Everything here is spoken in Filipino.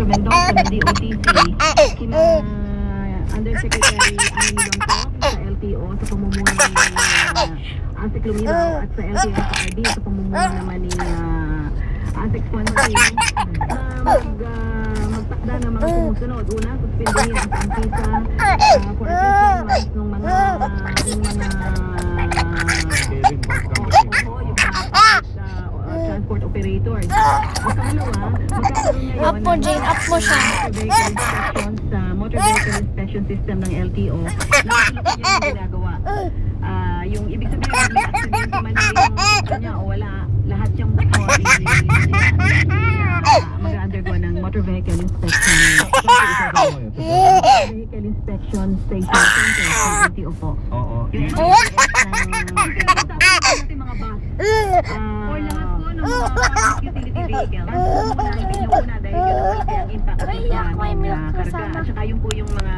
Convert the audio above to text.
Mendoza ng DOTC, kina Undersecretary Annie Longco sa LTO sa pamumuno ni Asik Lumilaw at sa LTFRB sa pamumuno naman ni Asik Fontaine magtakda ng mga sumusunod. Una, suspindihin ang pangkisa for 18 months ng mga transport operators. At pangalawa, magkakaroon ngayon Up mo, Jane. Up mo siya. sa motor vehicle inspection system ng LTO na yung ginagawa. Yung ibig sabihin, may accident man yung kanya o wala, lahat yung mag-undergo ng motor vehicle inspection. Vehicle inspection station center sa LTO po. Yung mga bus or lahat po ng mga utility vehicle. Una dahil yun ang malaki ang impact ng karga at saka yung po yung mga